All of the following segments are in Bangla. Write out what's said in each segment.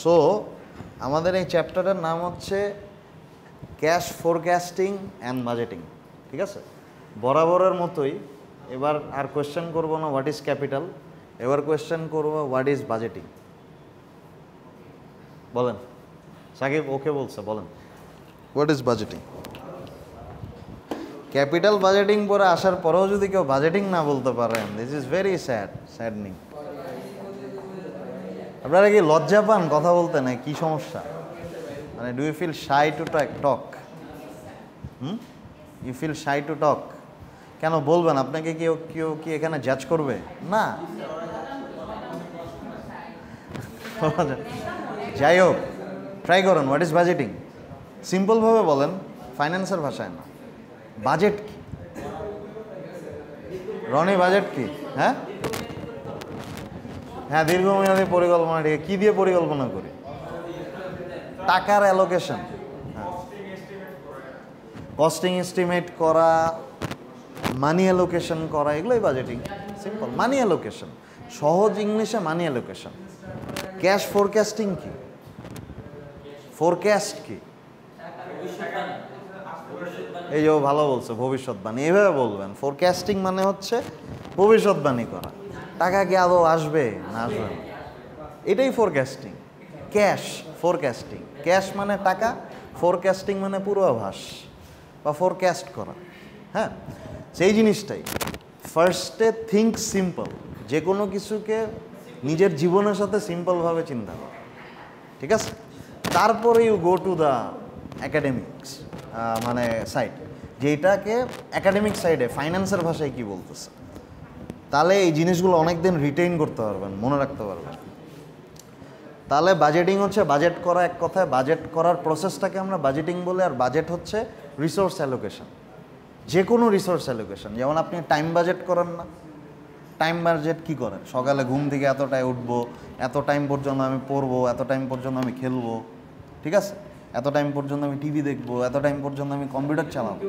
সো আমাদের এই চ্যাপ্টারের নাম হচ্ছে ক্যাশ ফোরকাস্টিং অ্যান্ড বাজেটিং, ঠিক আছে? বরাবরের মতোই এবার আর কোয়েশ্চেন করব না হোয়াট ইজ ক্যাপিটাল, এবার কোয়েশ্চেন করব হোয়াট ইজ বাজেটিং। বলেন সাকিব, ওকে বলছে, বলেন what is budgeting. Capital budgeting পরে আসার পরেও যদি কেউ বাজেটিং না বলতে পারেন, দিস ইজ ভেরি স্যাডনিং। আপনারা কি লজ্জা পান কথা বলতে, না কি সমস্যা? মানে do you feel shy to talk? You feel shy to talk? কেন বলবেন? আপনাকে কেউ কি এখানে জাজ করবে? না। যাই হোক, ট্রাই করুন হোয়াট ইজ বাজেটিং। সিম্পলভাবে বলেন, ফাইন্যান্সের ভাষায় না। বাজেট কি? রনি বাজেট কি? হ্যাঁ হ্যাঁ, দীর্ঘমেয়াদী পরিকল্পনা। ঠিক, কি দিয়ে পরিকল্পনা করি? টাকার অ্যালোকেশন, কস্টিং এস্টিমেট করা, মানি অ্যালোকেশন করা, এগুলোই বাজেটিং। সিম্পল, মানি অ্যালোকেশন, সহজ ইংলিশে মানি অ্যালোকেশন। ক্যাশ ফোরকাস্টিং কি? ফোরকাস্ট কি? এই যে ভালো বলছে, ভবিষ্যৎবাণী। এইভাবে বলবেন, ফোরকাস্টিং মানে হচ্ছে ভবিষ্যৎবাণী করা। টাকা কি আদৌ আসবে না আসবে না, এটাই ফোরকাস্টিং। ক্যাশ ফোরকাস্টিং, ক্যাশ মানে টাকা, ফোরকাস্টিং মানে পূর্বাভাস বা ফোরকাস্ট করা। হ্যাঁ, সেই জিনিসটাই। ফার্স্টে থিঙ্ক সিম্পল, যে কোনো কিছুকে নিজের জীবনের সাথে সিম্পলভাবে চিন্তা করা, ঠিক আছে? তারপরে you go to the academics মানে সাইড, যেটাকে অ্যাকাডেমিক সাইডে ফাইন্যান্সের ভাষায় কি বলতেছে। তাহলে এই জিনিসগুলো অনেক দিন রিটেইন করতে পারবেন, মনে রাখতে পারবেন। তাহলে বাজেটিং হচ্ছে বাজেট করা, এক কথায় বাজেট করার প্রসেসটাকে আমরা বাজেটিং বলি। আর বাজেট হচ্ছে রিসোর্স অ্যালোকেশন, যে কোনো রিসোর্স অ্যালোকেশন। যেমন আপনি টাইম বাজেট করেন না? টাইম বাজেট কি করেন? সকালে ঘুম থেকে এতটায় উঠবো, এত টাইম পর্যন্ত আমি পড়বো, এত টাইম পর্যন্ত আমি খেলবো, ঠিক আছে? এত টাইম পর্যন্ত আমি টিভি দেখবো, এত টাইম পর্যন্ত আমি কম্পিউটার চালাবো।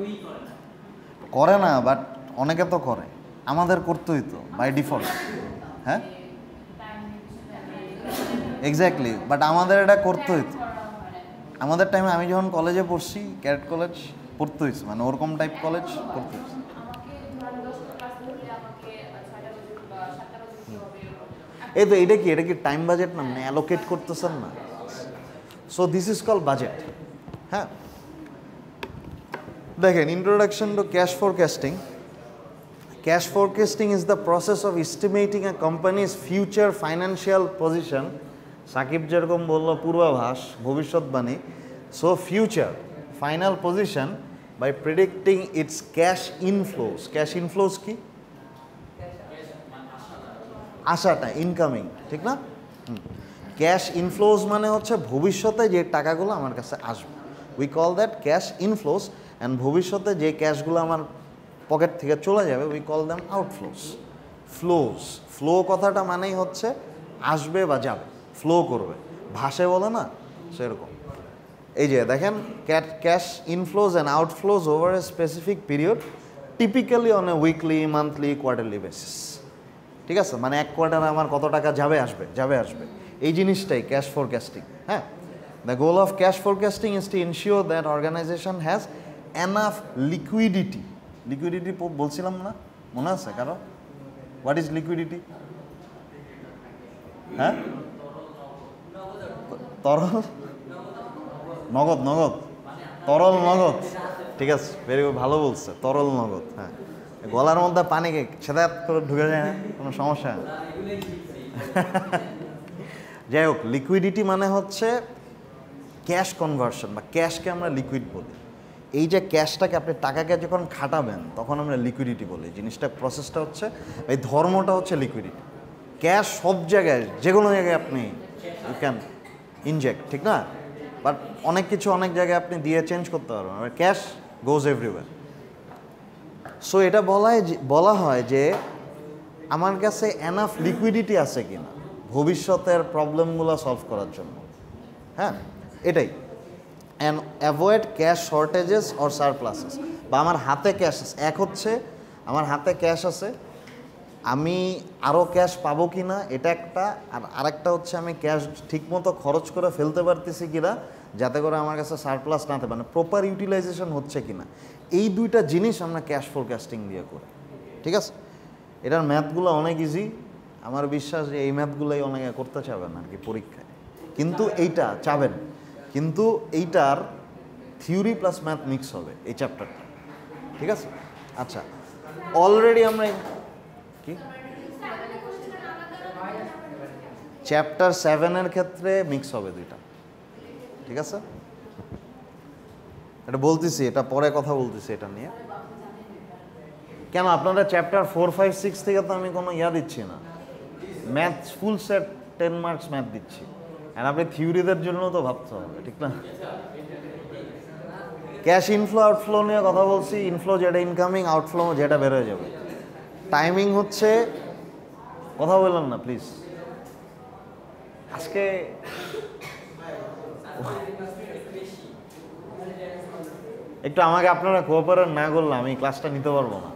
করে না, বাট অনেকে তো করে। আমাদের করতেই তো বাই ডিফল্ট। হ্যাঁ, এক্স্যাক্টলি, বাট আমাদের এটা করতে হইতো। আমাদের টাইমে আমি যখন কলেজে পড়ছি, ক্যাডেট কলেজ পড়তে হয়েছে, মানে ওরকম টাইপ কলেজ পড়তে হয়েছে। এই তো, এটা কি টাইম বাজেট না? মানে অ্যালোকেট করতেছেন না। So this is call budget. হ্যাঁ, দেখেন, introduction to cash forecasting. Cash forecasting is the process of estimating a company's future financial position. Shakib যেরকম বলল পূর্বাভাস, ভবিষ্যৎবাণী। So future final position by predicting its cash inflows. Cash inflows কি? আশাটা, ইনকামিং, ঠিক না? ক্যাশ ইনফ্লোস মানে হচ্ছে ভবিষ্যতে যে টাকাগুলো আমার কাছে আসবে, we call that cash inflows. And ভবিষ্যতে যে ক্যাশগুলো আমার পকেট থেকে চলে যাবে, we call them outflows. Flows, flow কথাটা মানেই হচ্ছে আসবে বা যাবে, ফ্লো করবে, ভাসে বলে না, সেরকম। এই যে দেখেন, cash inflows and outflows over a specific period, typically on a weekly, monthly, quarterly basis. ঠিক আছে, মানে এক কোয়ার্টারে আমার কত টাকা যাবে আসবে, এই জিনিসটাই ক্যাশ ফোরকাস্টিং। হ্যাঁ, the goal of cash forecasting is to ensure that organization has enough liquidity. Liquidity বলছিলাম না, মনে আছে কারো? What is liquidity? হ্যাঁ, তরল নগদ, তরল নগদ, ঠিক আছে, ভেরি গুড, ভালো বলছে, তরল নগদ। হ্যাঁ, গলার মধ্যে পানি সেটা করে ঢুকে যায় না, কোনো সমস্যা না। যাই হোক, লিকুইডিটি মানে হচ্ছে ক্যাশ কনভার্সন, বা ক্যাশকে আমরা লিকুইড বলি। এই যে ক্যাশটাকে, আপনি টাকাকে যখন খাটাবেন তখন আমরা লিকুইডিটি বলি। জিনিসটা, প্রসেসটা হচ্ছে, এই ধর্মটা হচ্ছে লিকুইডিটি। ক্যাশ সব জায়গায়, যে কোনো জায়গায় আপনি ইউ ক্যান ইনজেক্ট, ঠিক না? বাট অনেক কিছু অনেক জায়গায় আপনি দিয়ে চেঞ্জ করতে পারবেন, ক্যাশ গোজ এভরিওয়্যার। সো এটা বলা হয় যে আমার কাছে এনাফ লিকুইডিটি আছে কিনা ভবিষ্যতের প্রবলেমগুলো সলভ করার জন্য। হ্যাঁ, এটাই। And avoid cash shortages or surpluses, বা আমার হাতে ক্যাশ আছে। এক হচ্ছে আমার হাতে ক্যাশ আছে, আমি আরও ক্যাশ পাবো কি না এটা একটা, আর আরেকটা হচ্ছে আমি ক্যাশ ঠিকমতো খরচ করে ফেলতে পারতেছি কিনা, যাতে করে আমার কাছে সারপ্লাস না থাকে, মানে প্রপার ইউটিলাইজেশন হচ্ছে কিনা। এই দুইটা জিনিস আমরা ক্যাশ ফোরকাস্টিং দিয়ে করি, ঠিক আছে? এটার ম্যাথগুলো অনেক ইজি, আমার বিশ্বাস যে এই ম্যাথগুলোই অনেকে করতে চাবেন আর কি পরীক্ষায়, কিন্তু এইটা চাবেন, কিন্তু এইটার থিওরি প্লাস ম্যাথ মিক্স হবে এই চ্যাপ্টারটা, ঠিক আছে? আচ্ছা, অলরেডি আমরা কি চ্যাপ্টার 7-এর ক্ষেত্রে মিক্স হবে দুইটা, ঠিক আছে? এটা বলতেছি, এটা পরে কথা বলতেছি এটা নিয়ে। কেন আপনারা চ্যাপ্টার 4, 5, 6 থেকে তো আমি কোনো দিচ্ছি না, math full set 10 marks math দিচ্ছি, আর আপনি থিওরিদের জন্য তো ভাবতে হবে, ঠিক না? ক্যাশ ইনফ্লো আউটফ্লো নিয়ে কথা বলছি, ইনফ্লো যেটা ইনকামিং, আউটফ্লো যেটা বের হয়ে যাবে। টাইমিং হচ্ছে, কথা বললাম না প্লিজ আজকে, একটু আমাকে আপনারা কোঅপারেট না করলে আমি ক্লাসটা নিতে পারবো না।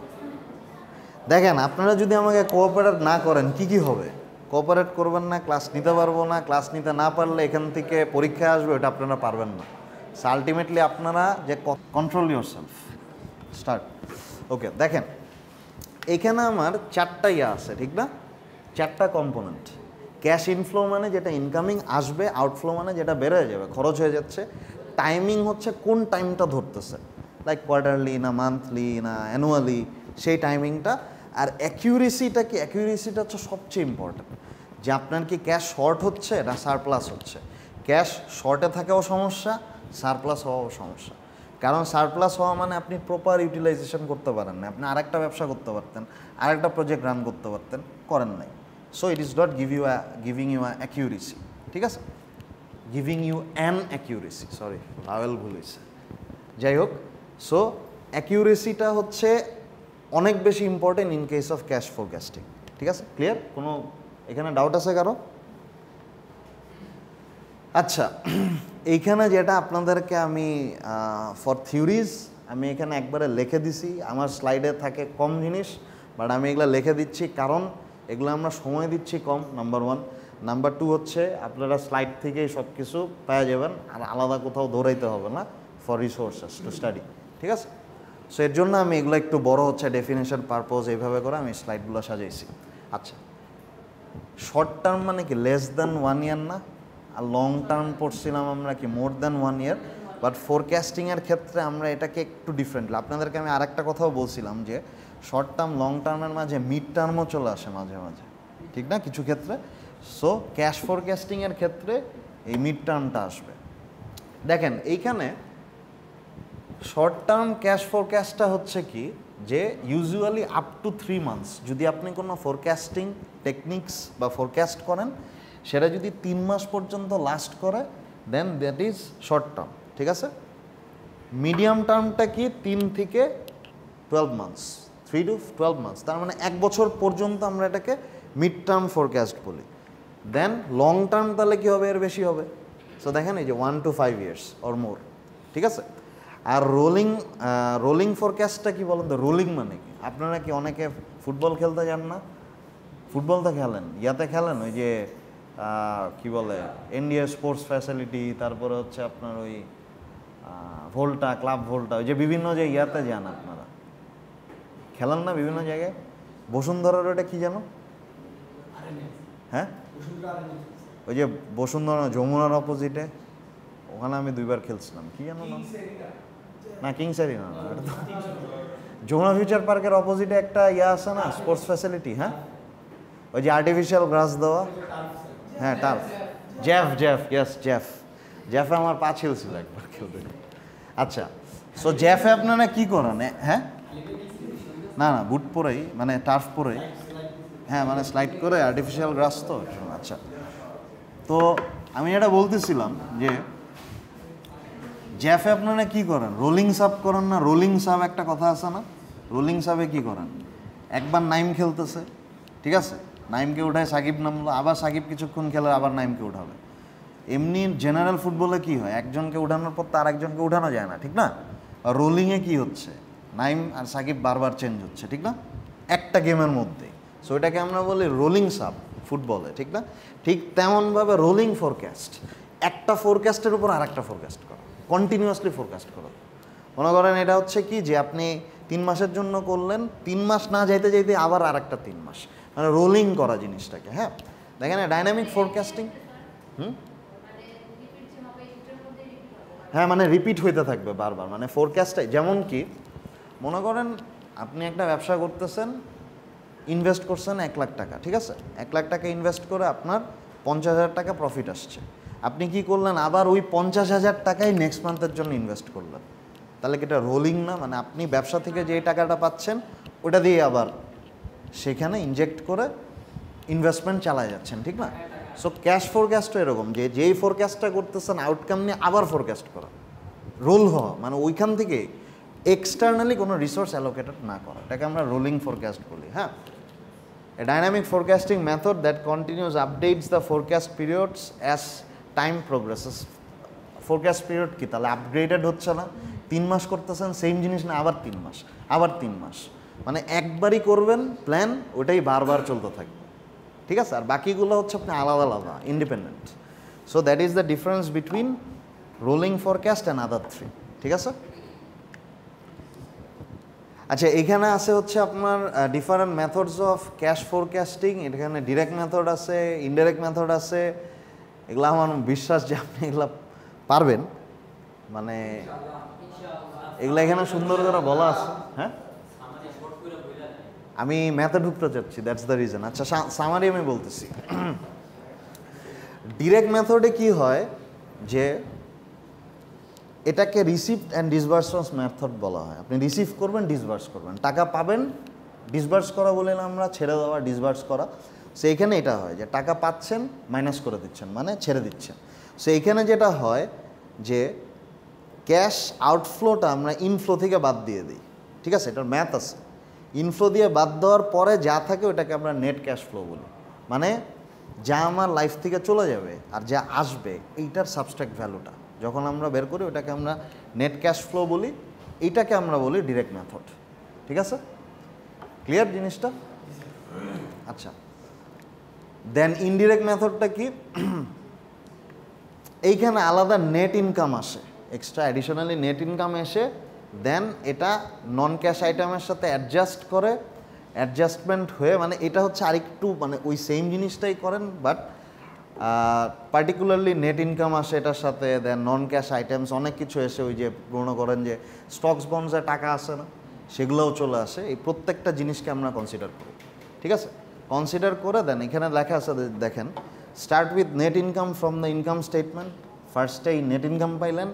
দেখেন, আপনারা যদি আমাকে কোঅপারেট না করেন কি কি হবে? কোঅপারেট করবেন না, ক্লাস নিতে পারবো না, ক্লাস নিতে না পারলে এখান থেকে পরীক্ষায় আসবে, ওটা আপনারা পারবেন না। সো আলটিমেটলি আপনারা যে কন্ট্রোল ইয়োরসেলফ, স্টার্ট। ওকে, দেখেন এখানে আমার 4টা আছে, ঠিক না? 4টা কম্পোনেন্ট। ক্যাশ ইনফ্লো মানে যেটা ইনকামিং আসবে, আউটফ্লো মানে যেটা বের হয়ে যাবে, খরচ হয়ে যাচ্ছে। টাইমিং হচ্ছে কোন টাইমটা ধরতেছে, লাইক কোয়ার্টারলি না মান্থলি না অ্যানুয়ালি, সেই টাইমিংটা। আর অ্যাকিউরেসিটা কি? অ্যাকিউরেসিটা হচ্ছে সবচেয়ে ইম্পর্ট্যান্ট, যে আপনার কি ক্যাশ শর্ট হচ্ছে না সারপ্লাস হচ্ছে। ক্যাশ শর্টে থাকেও সমস্যা, সারপ্লাস হওয়াও সমস্যা। কারণ সারপ্লাস হওয়া মানে আপনি প্রপার ইউটিলাইজেশন করতে পারেন না, আপনি আরেকটা ব্যবসা করতে পারতেন, আরেকটা প্রজেক্ট রান করতে পারতেন, করেন নাই। So it is not giving you accuracy, ঠিক আছে? Giving you an accuracy, sorry vowel ভুল হয়েছে, যাই হোক। সো অ্যাকিউরেসিটা হচ্ছে অনেক বেশি important in case of cash forecasting, ঠিক আছে? ক্লিয়ার? কোনো এখানে ডাউট আছে কারো? আচ্ছা, এইখানে যেটা আপনাদেরকে আমি ফর থিওরিজ আমি এখানে একবারে লিখে দিছি, আমার স্লাইডে থাকে কম জিনিস, বাট আমি এগুলো লিখে দিচ্ছি কারণ এগুলো আমরা সময় দিচ্ছি কম, নাম্বার 1। নাম্বার 2 হচ্ছে আপনারা স্লাইড থেকেই সব কিছু পেয়ে যাবেন, আর আলাদা কোথাও দৌড়াইতে হবে না ফর রিসোর্সেস টু স্টাডি, ঠিক আছে? সো এর জন্য আমি এগুলো একটু বড় হচ্ছে ডেফিনেশন পারপোজ এইভাবে করে আমি স্লাইডগুলো সাজাইছি। আচ্ছা, শর্ট টার্ম মানে কি লেস দ্যান 1 ইয়ার না, আর লং টার্ম পড়ছিলাম আমরা কি মোর দ্যান 1 ইয়ার। বাট ফোরকাস্টিংয়ের ক্ষেত্রে আমরা এটাকে একটু ডিফারেন্টলি, আপনাদেরকে আমি আরেকটা কথাও বলছিলাম যে শর্ট টার্ম লং টার্মের মাঝে মিড টার্মও চলে আসে মাঝে মাঝে, ঠিক না কিছু ক্ষেত্রে। সো ক্যাশ ফোরকাস্টিংয়ের ক্ষেত্রে এই মিড টার্মটা আসবে। দেখেন এইখানে শর্ট টার্ম ক্যাশ ফোরকাস্টটা হচ্ছে কি, যে ইউজুয়ালি আপ টু 3 মান্থস যদি আপনি কোনো ফোরকাস্টিং টেকনিক্স বা ফোরকাস্ট করেন, সেটা যদি 3 মাস পর্যন্ত লাস্ট করে, দেন দ্যাট ইজ শর্ট টার্ম, ঠিক আছে? মিডিয়াম টার্মটা কি 3 থেকে 12 মান্থস, 3 to 12 মান্থস, তার মানে 1 বছর পর্যন্ত আমরা এটাকে মিড টার্ম ফোরকাস্ট বলি। দেন লং টার্ম তাহলে কী হবে, এর বেশি হবে। সো দেখেন এই যে 1 to 5 ইয়ার্স অর মোর, ঠিক আছে? আর রোলিং ফোরকাস্টটা কি বলেন তো? রোলিং মানে কি? আপনারা কি অনেকে ফুটবল খেলতে যান না? ফুটবল তো খেলেন, ইয়াতে খেলেন ওই যে কি বলে ইন্ডিয়া স্পোর্টস ফ্যাসিলিটি, তারপরে হচ্ছে আপনার ওই ভোল্টা, ক্লাব ভোল্টা, ওই যে বিভিন্ন যে ইয়াতে যান আপনারা, খেলেন না বিভিন্ন জায়গায়? বসুন্ধরার ওটা কি জানো? হ্যাঁ, ওই যে বসুন্ধরা যমুনার অপোজিটে, ওখানে আমি 2বার খেলছিলাম, কি জানো না? না কিংস এরিনা না, এটা তো যমুনা ফিউচার পার্কের অপোজিটে একটা ইয়া আছে না, স্পোর্টস ফ্যাসিলিটি। হ্যাঁ, ওই যে আর্টিফিশিয়াল গ্রাস দেওয়া, হ্যাঁ টার্ফ, জ্যাফে আমার পা ছিল একবার খেলতে। আচ্ছা, সো জ্যাফে আপনারা কি করেন? হ্যাঁ, না বুট পরেই, মানে টার্ফ পরেই, হ্যাঁ মানে স্লাইড করে আর্টিফিশিয়াল গ্রাস তো। আচ্ছা, তো আমি এটা বলতেছিলাম যে জ্যাফে আপনারা কি করেন? রোলিং সাব করেন না? রোলিং সাব একটা কথা আছে না? রোলিং সাবে কি করেন? একবার নাইম খেলতেছে, ঠিক আছে, নাইমকে উঠায় সাকিব নামলো, আবার সাকিব কিছুক্ষণ খেলে আবার নাইমকে উঠাবে। এমনি জেনারেল ফুটবলে কি হয়, একজনকে উঠানোর পর তো আরেকজনকে উঠানো যায় না, ঠিক না? রোলিংয়ে কি হচ্ছে, নাইম আর সাকিব বারবার চেঞ্জ হচ্ছে, ঠিক না? একটা গেমের মধ্যে। সো এটাকে আমরা বলি রোলিং সাব ফুটবলে, ঠিক না? ঠিক তেমনভাবে রোলিং ফোরকাস্ট, একটা ফোরকাস্টের উপর আর একটা ফোরকাস্ট করা, কন্টিনিউয়াসলি ফোরকাস্ট করা। মনে করেন এটা হচ্ছে কি যে আপনি 3 মাসের জন্য করলেন, 3 মাস না যাইতে যাইতে আবার আর একটা 3 মাস, মানে রোলিং করা জিনিসটাকে। হ্যাঁ, দেখেন ডাইনামিক ফোরকাস্টিং। হ্যাঁ, মানে রিপিট হইতে থাকবে বারবার, মানে ফোরকাস্টটাই। যেমন কি মনে করেন আপনি একটা ব্যবসা করতেছেন, ইনভেস্ট করছেন 1 লাখ টাকা, ঠিক আছে? 1 লাখ টাকা ইনভেস্ট করে আপনার 50,000 টাকা প্রফিট আসছে। আপনি কি করলেন, আবার ওই 50,000 টাকাই নেক্সট মান্থের জন্য ইনভেস্ট করলেন। তাহলে কি এটা রোলিং না? মানে আপনি ব্যবসা থেকে যে টাকাটা পাচ্ছেন ওটা দিয়ে আবার সেখানে ইনজেক্ট করে ইনভেস্টমেন্ট চালায় যাচ্ছেন, ঠিক না? সো ক্যাশ ফোরকাস্টও এরকম, যে যেই ফোরকাস্টটা করতেছেন আউটকাম নিয়ে আবার ফোরকাস্ট করা, রোল হওয়া, মানে ওইখান থেকে এক্সটার্নালি কোনো রিসোর্স অ্যালোকেটেড না করা, এটাকে আমরা রোলিং ফোরকাস্ট বলি। হ্যাঁ, এ dynamic forecasting method that continuous updates the forecast periods as time progresses. Forecast period কি তাহলে আপগ্রেডেড হচ্ছে না? 3 মাস করতেছেন সেম জিনিস না, আবার 3 মাস, আবার 3 মাস, মানে একবারই করবেন প্ল্যান, ওটাই বারবার চলতে থাকবে, ঠিক আছে? আর বাকিগুলো হচ্ছে আপনি আলাদা আলাদা independent. So that is the difference between rolling forecast and other 3, ঠিক আছে? আচ্ছা, এখানে আছে হচ্ছে আপনার different methods of cash forecasting. এখানে ডিরেক্ট মেথড আছে, ইনডাইরেক্ট মেথড আছে। এগুলো আমার বিশ্বাস যে আপনি এগুলো পারবেন, মানে এগুলো এখানে সুন্দর করে বলা আছে। হ্যাঁ, আমি ম্যাথে ঢুকতে চাচ্ছি, দ্যাটস দ্য রিজন। আচ্ছা, সামারি আমি বলতেছি। ডিরেক্ট মেথডে কি হয় যে এটাকে রিসিভড অ্যান্ড ডিসবার্সমেন্ট মেথড বলা হয়। আপনি রিসিভ করবেন, ডিসবার্স করবেন, টাকা পাবেন। ডিসবার্স করা বলে আমরা ছেড়ে দেওয়া, ডিসবার্স করা। সো এখানে এটা হয় যে টাকা পাচ্ছেন, মাইনাস করে দিচ্ছেন, মানে ছেড়ে দিচ্ছেন। সো এইখানে যেটা হয় যে ক্যাশ আউটফ্লোটা আমরা ইনফ্লো থেকে বাদ দিয়ে দিই, ঠিক আছে? এটার ম্যাথ আছে। ইনফ্লো দিয়ে বাদ দেওয়ার পরে যা থাকে ওটাকে আমরা নেট ক্যাশ ফ্লো বলি, মানে যা আমার লাইফ থেকে চলে যাবে আর যা আসবে এইটার সাবস্ট্রাক্ট ভ্যালুটা যখন আমরা বের করি ওটাকে আমরা নেট ক্যাশ ফ্লো বলি। এইটাকে আমরা বলি ডিরেক্ট মেথড, ঠিক আছে? ক্লিয়ার জিনিসটা? আচ্ছা, দেন ইনডিরেক্ট মেথডটা কি? এইখানে আলাদা নেট ইনকাম আসে, এক্সট্রা অ্যাডিশনালি নেট ইনকাম এসে দেন এটা নন ক্যাশ আইটেমের সাথে অ্যাডজাস্ট করে, অ্যাডজাস্টমেন্ট হয়ে, মানে এটা হচ্ছে আরেকটু মানে ওই সেম জিনিসটাই করেন বাট পার্টিকুলারলি নেট ইনকাম আসে এটার সাথে। দেন নন ক্যাশ আইটেমস অনেক কিছু এসে, ওই যে মনে করেন যে স্টকস বন্ডসে টাকা আসে না, সেগুলোও চলে আসে। এই প্রত্যেকটা জিনিসকে আমরা কনসিডার করি, ঠিক আছে? কনসিডার করে দেন এখানে লেখা আছে, দেখেন, start with net income from the income statement. ফার্স্টেই নেট ইনকাম পাইলেন,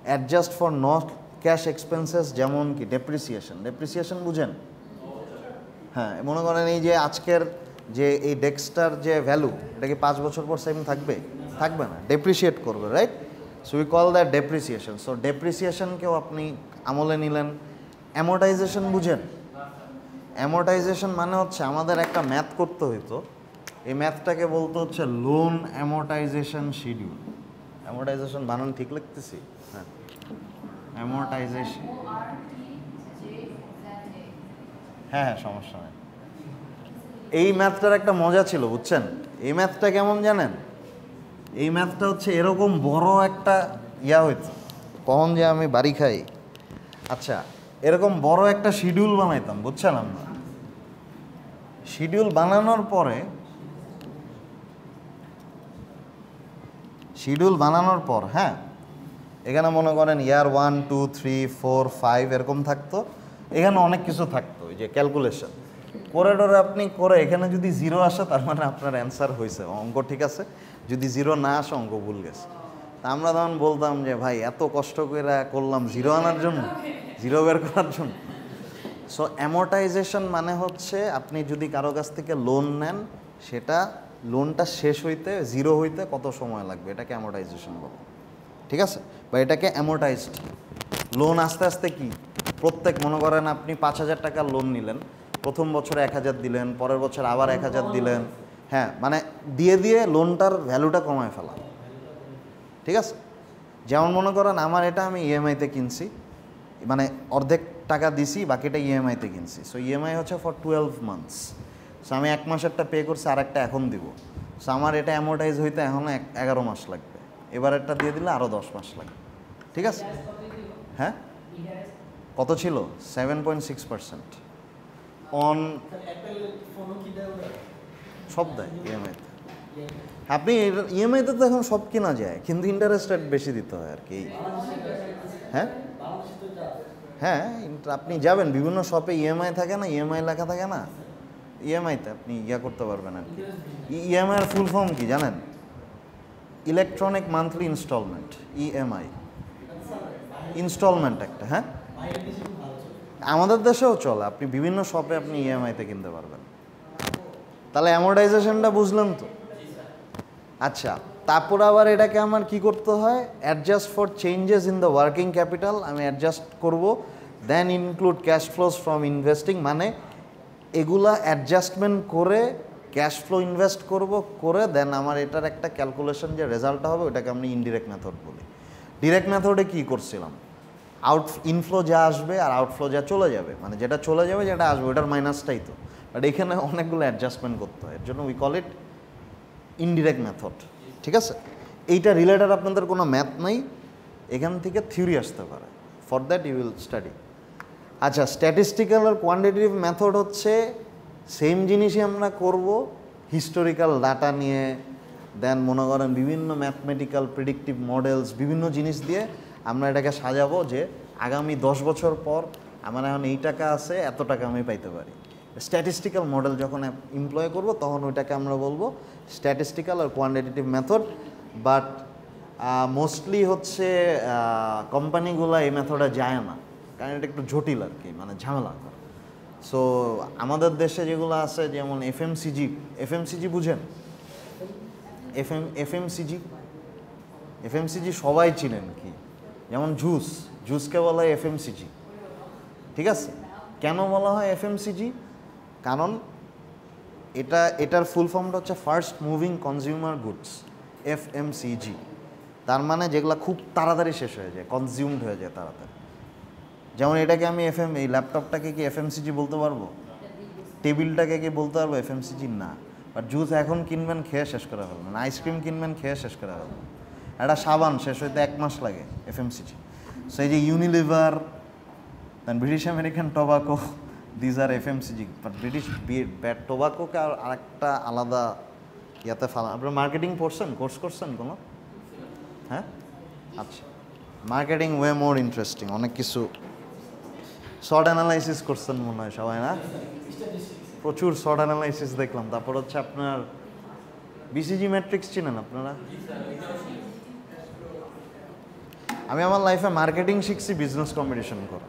adjust for not cash expenses, যেমন কি ডেপ্রিসিয়েশন। ডেপ্রিসিয়েশন বুঝেন? হ্যাঁ, মনে করেন এই যে আজকের যে এই ডেস্কটার যে ভ্যালু, এটা কি 5 বছর পর সেম থাকবে? থাকবে না, ডেপ্রিসিয়েট করবে, right? So we call that depreciation. So ডেপ্রিসিয়েশনকেও আপনি আমলে নিলেন। অ্যামোর্টাইজেশন বুঝেন? অ্যামোর্টাইজেশন মানে হচ্ছে আমাদের একটা ম্যাথ করতে হইতো, এই ম্যাথটাকে বলতে হচ্ছে লোন অ্যামোর্টাইজেশন শিডিউল। অ্যামোর্টাইজেশন বানান ঠিক লিখতেছি? হ্যাঁ, অ্যামোর্টাইজেশন। হ্যাঁ হ্যাঁ, সমস্যা নেই। এই ম্যাথটার একটা মজা ছিল, বুঝছেন? এই ম্যাথটা কেমন জানেন? এই ম্যাথটা হচ্ছে এরকম বড় একটা হইতো, কখন যে আমি বাড়ি খাই। আচ্ছা, এরকম বড় একটা শিডিউল বানাইতাম, বুঝছেন? আমরা শিডিউল বানানোর পরে, হ্যাঁ, এখানে মনে করেন ইয়ার 1 2 3 4 5 এরকম থাকতো। এখানে অনেক কিছু থাকতো, ওই যে ক্যালকুলেশন করে আপনি করে, এখানে যদি 0 আসে তার মানে আপনার অ্যান্সার হয়েছে, অঙ্ক ঠিক আছে। যদি 0 না আসে, অঙ্ক ভুল গেছে। তা আমরা তখন বলতাম যে ভাই এত কষ্ট করে করলাম 0 আনার জন্য, 0 বের করার জন্য। সো অ্যামোর্টাইজেশন মানে হচ্ছে আপনি যদি কারো কাছ থেকে লোন নেন, সেটা লোনটা শেষ হইতে, 0 হইতে কত সময় লাগবে, এটাকে অ্যামোর্টাইজেশন বলে, ঠিক আছে? বা এটাকে অ্যামোর্টাইজড লোন। আস্তে আস্তে কি, প্রত্যেক মনে করেন আপনি 5,000 টাকার লোন নিলেন, প্রথম বছরে 1,000 দিলেন, পরের বছর আবার 1,000 দিলেন। হ্যাঁ, মানে দিয়ে দিয়ে লোনটার ভ্যালুটা কমায় ফেলা, ঠিক আছে? যেমন মনে করেন আমার এটা আমি ইএমআইতে কিনছি, মানে অর্ধেক টাকা দিছি, বাকিটা ইএমআইতে কিনছি। সো ইএমআই হচ্ছে ফর 12 মান্থস। সো আমি 1 মাসেরটা পে করছি, আর একটা এখন দিব। সো আমার এটা অ্যামোর্টাইজ হইতে এখনও 11 মাস লাগবে, এবার একটা দিয়ে দিলে আরও 10 মাস লাগবে। ঠিক আছে? হ্যাঁ, কত ছিল? 7.6% অন সব দেয় ইএমআইতে। আপনি ইএমআইতে তো এখন সব কেনা যায়, কিন্তু ইন্টারেস্ট রেট বেশি দিতে হয় আর কি। হ্যাঁ হ্যাঁ, আপনি যাবেন বিভিন্ন শপে, ইএমআই থাকে না, ইএমআই লেখা থাকে না, ইএমআইতে আপনি করতে পারবেন আর কি। ইএমআই এর ফুল ফর্ম কি জানেন? Electronic monthly installment, EMI. Installment একটা, হ্যাঁ আমাদের দেশেও চলে, আপনি বিভিন্ন শপে আপনি ইএমআইতে কিনতে পারবেন। তাহলে অ্যামোর্টাইজেশনটা বুঝলেন তো? আচ্ছা, তারপর আবার এটাকে আমার কি করতে হয়? Adjust for changes in the working capital আমি অ্যাডজাস্ট করব, then include cash flows from investing, মানে এগুলা অ্যাডজাস্টমেন্ট করে ক্যাশ ফ্লো ইনভেস্ট করব, করে দেন আমার এটার একটা ক্যালকুলেশন যে রেজাল্টটা হবে ওটাকে আমি ইনডিরেক্ট মেথড বলি। ডিরেক্ট মেথডে কী করছিলাম? ইনফ্লো যা আসবে আর আউটফ্লো যা চলে যাবে, মানে যেটা চলে যাবে যেটা আসবে ওটার মাইনাসটাই তো, বাট এখানে অনেকগুলো অ্যাডজাস্টমেন্ট করতে হয়, এর জন্য we call it indirect method. ঠিক আছে? এইটা রিলেটেড আপনাদের কোনো ম্যাথ নাই, এখান থেকে থিওরি আসতে পারে, for that you will study. আচ্ছা, স্ট্যাটিস্টিক্যাল আর কোয়ান্টিটেটিভ মেথড হচ্ছে সেম জিনিসই আমরা করব হিস্টোরিক্যাল ডাটা নিয়ে, দেন মনে করেন বিভিন্ন ম্যাথমেটিক্যাল প্রেডিক্টিভ মডেলস, বিভিন্ন জিনিস দিয়ে আমরা এটাকে সাজাবো যে আগামী 10 বছর পর আমার এখন এই টাকা আছে, এত টাকা আমি পাইতে পারি। স্ট্যাটিস্টিক্যাল মডেল যখন এমপ্লয় করব তখন ওইটাকে আমরা বলবো স্ট্যাটিস্টিক্যাল আর কোয়ান্টিটেটিভ মেথড। বাট মোস্টলি হচ্ছে কোম্পানিগুলো এই মেথডে যায় না, কারণ এটা একটু জটিল আর কি, মানে ঝামেলা করে। সো আমাদের দেশে যেগুলো আছে যেমন এফএমসিজি বুঝেন? এফএমসিজি সবাই চিনেন কি? যেমন জুসকে বলা হয় এফএমসিজি। ঠিক আছে? কেন বলা হয় এফএমসিজি? কারণ এটার ফুল ফর্মটা হচ্ছে first moving consumer goods, FMCG. তার মানে যেগুলো খুব তাড়াতাড়ি শেষ হয়ে যায়, কনজিউমড হয়ে যায় তাড়াতাড়ি। যেমন এটাকে আমি এই ল্যাপটপটাকে কি এফএমসিজি বলতে পারবো? টেবিলটাকে কি বলতে পারবো এফএমসিজি? না। বাট জুস এখন কিনবেন, খেয়ে শেষ করে ফেলবেন। আইসক্রিম কিনবেন, খেয়ে শেষ করে ফেলবেন। একটা সাবান শেষ হইতে 1 মাস লাগে, এফএমসিজি। সো এই যে Unilever, then British American tobacco, these are FMCG. But British টোবাকোকে আর আরেকটা আলাদা ইয়াতে ফেলা। আপনারা মার্কেটিং পড়ছেন, কোর্স করছেন কোনো? হ্যাঁ, আচ্ছা, মার্কেটিং ওয়ে মোর ইন্টারেস্টিং, অনেক কিছু শর্ট অ্যানালাইসিস করছেন মনে হয় সবাই, না? প্রচুর শর্ট অ্যানালাইসিস দেখলাম। তারপর হচ্ছে আপনার বিসিজি ম্যাট্রিক্স চিনেন আপনারা? আমি আমার লাইফে মার্কেটিং শিখছি বিজনেস কম্পিটিশন করা।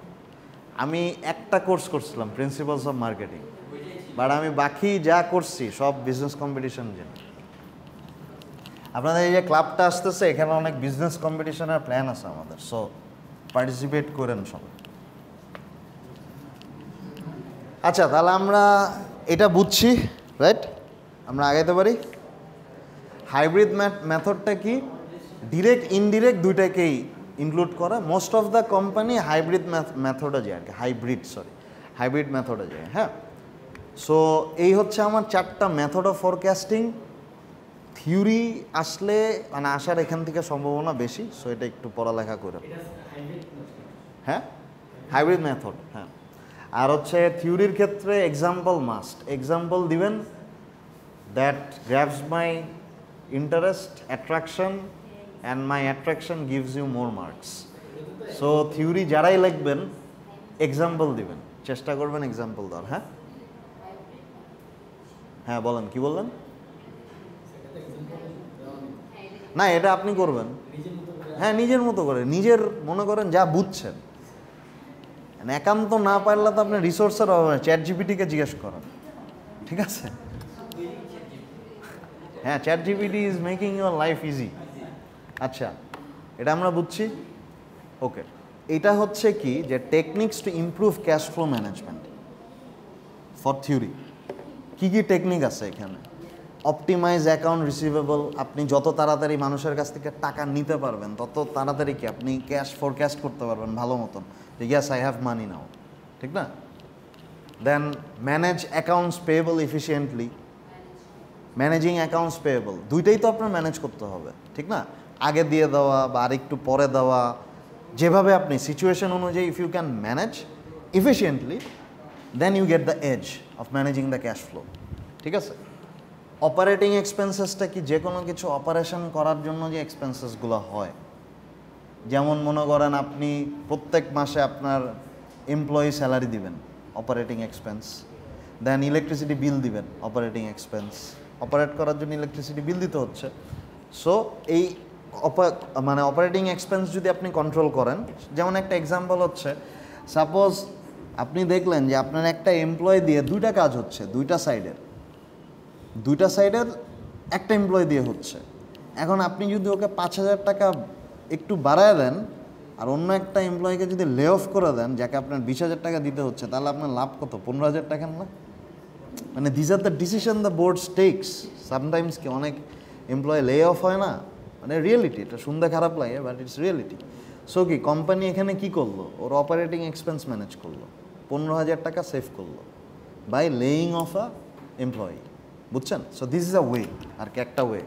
আমি একটা কোর্স করছিলাম প্রিন্সিপালস অফ মার্কেটিং, বাট আমি বাকি যা করছি সব বিজনেস কম্পিটিশন জন্য। আপনাদের এই যে ক্লাবটা আসতেছে, এখানে অনেক বিজনেস কম্পিটিশনের প্ল্যান আছে আমাদের, সো পার্টিসিপেট করেন সবাই। আচ্ছা, তাহলে আমরা এটা বুঝছি, রাইট? আমরা আগাইতে পারি। হাইব্রিড মেথডটা কি? ডিরেক্ট ইনডিরেক্ট দুইটাকেই ইনক্লুড করে। Most of the company hybrid মেথডে যায় আর কি, হাইব্রিড মেথডে যায়। হ্যাঁ, সো এই হচ্ছে আমার 4টা মেথড অফ ফরকাস্টিং। থিওরি আসলে মানে আসার এখান থেকে সম্ভাবনা বেশি, সো এটা একটু পড়ালেখা করে। হ্যাঁ, হাইব্রিড মেথড। হ্যাঁ, আর হচ্ছে থিওরির ক্ষেত্রে এক্সাম্পল দিবেন that grabs my interest, attraction, and my attraction gives you more marks. So theory যারাই লিখবেন এক্সাম্পল দিবেন, চেষ্টা করবেন এক্সাম্পল দেওয়ার। হ্যাঁ হ্যাঁ, বলেন, কি বললেন? না, এটা আপনি করবেন। হ্যাঁ, নিজের মতো করে, নিজের মনে করেন যা বুঝছেন। একান্ত না পারলে তো আপনি রিসোর্সের অভাবে চ্যাট জিপিটিকে জিজ্ঞেস করেন। ঠিক আছে? হ্যাঁ, chat GPT is making your life easy. আচ্ছা, এটা আমরা বুঝছি। ওকে, এটা হচ্ছে কি যে techniques to improve cash flow management for theory. কী কী টেকনিক আছে এখানে? অপটিমাইজ অ্যাকাউন্ট রিসিভেবল, আপনি যত তাড়াতাড়ি মানুষের কাছ থেকে টাকা নিতে পারবেন তত তাড়াতাড়ি কি আপনি ক্যাশ ফোরকাস্ট করতে পারবেন ভালো মতন, যে yes I have money now. ঠিক না? Then manage accounts payable efficiently. Managing accounts payable দুইটাই তো আপনার ম্যানেজ করতে হবে, ঠিক না? আগে দিয়ে দেওয়া বা আরেকটু পরে দেওয়া, যেভাবে আপনি সিচুয়েশন অনুযায়ী if you can manage efficiently then you get the edge of managing the cash flow, ঠিক আছে? অপারেটিং এক্সপেন্সেসটা কি, যে কোনো কিছু অপারেশন করার জন্য যে এক্সপেন্সেসগুলো হয়, যেমন মনে করেন আপনি প্রত্যেক মাসে আপনার এমপ্লয়ি স্যালারি দিবেন, অপারেটিং এক্সপেন্স। দেন ইলেকট্রিসিটি বিল দিবেন, অপারেটিং এক্সপেন্স। অপারেট করার জন্য ইলেকট্রিসিটি বিল দিতে হচ্ছে। সো এই মানে অপারেটিং এক্সপেন্স যদি আপনি কন্ট্রোল করেন, যেমন একটা এক্সাম্পল হচ্ছে, সাপোজ আপনি দেখলেন যে আপনার একটা এমপ্লয় দিয়ে দুইটা কাজ হচ্ছে, দুইটা সাইডের একটা এমপ্লয় দিয়ে হচ্ছে। এখন আপনি যদি ওকে 5,000 টাকা একটু বাড়ায় দেন আর অন্য একটা এমপ্লয়িকে যদি লে অফ করে দেন, যাকে আপনার 20,000 টাকা দিতে হচ্ছে, তাহলে আপনার লাভ কত? 15,000 টাকা না? মানে this are the decision the board tax. Sometimes কি অনেক এমপ্লয় লে অফ হয় না, মানে রিয়েলিটি, এটা শুনতে খারাপ লাগে বাট ইটস রিয়েলিটি। সো কি কোম্পানি এখানে কি করলো? ওর অপারেটিং এক্সপেন্স ম্যানেজ করলো, 15,000 টাকা সেভ করলো by laying off a employee, বুঝছেন? So this is a way, আর কি একটা way.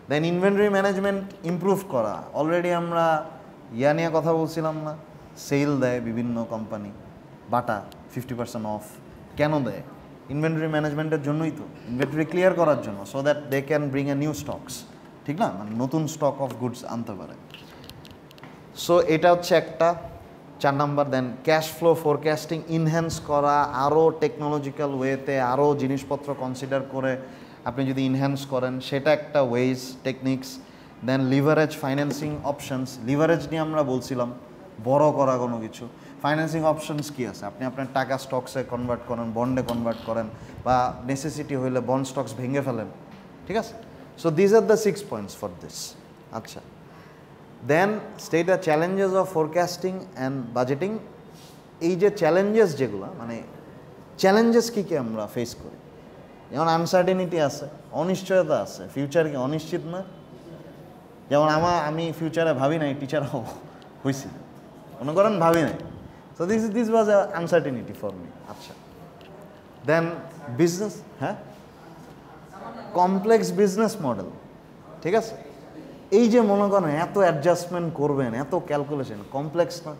Then inventory management improve করা। অলরেডি আমরা নিয়ে কথা বলছিলাম না, সেল দেয় বিভিন্ন কোম্পানি, বাটা 50% অফ। কেন দেয়? ইনভেন্টরি ম্যানেজমেন্টের জন্যই তো, ইনভেন্টরি ক্লিয়ার করার জন্য, so that they can bring a new stocks, ঠিক না? মানে নতুন স্টক অফ গুডস আনতে পারে। সো এটা হচ্ছে একটা 4 নাম্বার। দেন ক্যাশ ফ্লো ফোরকাস্টিং ইনহ্যান্স করা, আরও টেকনোলজিক্যাল ওয়েতে আরও জিনিসপত্র কনসিডার করে আপনি যদি ইনহ্যান্স করেন, সেটা একটা ওয়েজ, টেকনিক্স। দেন লিভারেজ ফাইন্যান্সিং অপশনস। লিভারেজ নিয়ে আমরা বলছিলাম, বড় করা কোনো কিছু। ফাইন্যান্সিং অপশনস কী আছে? আপনি আপনার টাকা স্টকসে কনভার্ট করেন, বন্ডে কনভার্ট করেন, বা নেসেসিটি হইলে বন্ড স্টকস ভেঙে ফেলেন, ঠিক আছে? So this are the 6 points for this. আচ্ছা, then state the challenges of forecasting and budgeting. এই যে চ্যালেঞ্জেস যেগুলো, মানে চ্যালেঞ্জেস কী কী আমরা ফেস করি, যেমন আনসার্টেনিটি আছে, অনিশ্চয়তা আছে, ফিউচার কি অনিশ্চিত না? যেমন আমি ফিউচারে ভাবি নাই টিচার হয়েছি, মনে করেন ভাবি নাই। So this was a uncertainty for me. আচ্ছা, দেন বিজনেস, হ্যাঁ, কমপ্লেক্স বিজনেস মডেল, ঠিক আছে? এই যে মনে করেন এত অ্যাডজাস্টমেন্ট করবেন, এত ক্যালকুলেশন, কমপ্লেক্স না?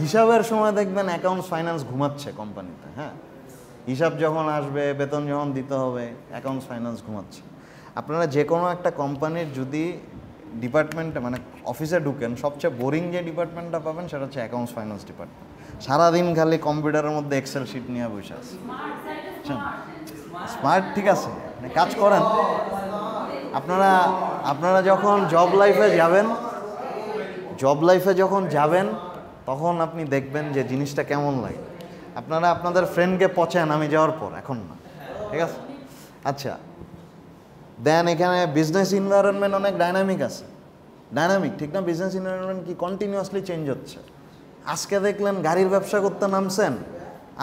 হিসাবের সময় দেখবেন অ্যাকাউন্টস ফাইন্যান্স ঘুমাচ্ছে কোম্পানিতে, হ্যাঁ, হিসাব যখন আসবে, বেতন যখন দিতে হবে, অ্যাকাউন্টস ফাইন্যান্স ঘুমাচ্ছে। আপনারা যে কোনো একটা কোম্পানির যদি ডিপার্টমেন্টে মানে অফিসে ঢুকেন, সবচেয়ে বোরিং যে ডিপার্টমেন্টটা পাবেন সেটা হচ্ছে অ্যাকাউন্টস ফাইন্যান্স ডিপার্টমেন্ট। সারাদিন খালি কম্পিউটারের মধ্যে এক্সেল শিট নিয়ে বসে আছে। স্মার্ট, ঠিক আছে, মানে কাজ করেন। আপনারা যখন জব লাইফে যখন যাবেন তখন আপনি দেখবেন যে জিনিসটা কেমন লাগে। আপনারা আপনাদের ফ্রেন্ডকে পচান আমি যাওয়ার পর, এখন না, ঠিক আছে? আচ্ছা, দেন এখানে বিজনেস এনভায়রনমেন্ট অনেক ডাইনামিক আছে, ডাইনামিক, ঠিক না? বিজনেস এনভায়রনমেন্ট কি কন্টিনিউয়াসলি চেঞ্জ হচ্ছে। আজকে দেখলেন গাড়ির ব্যবসা করতে নামছেন,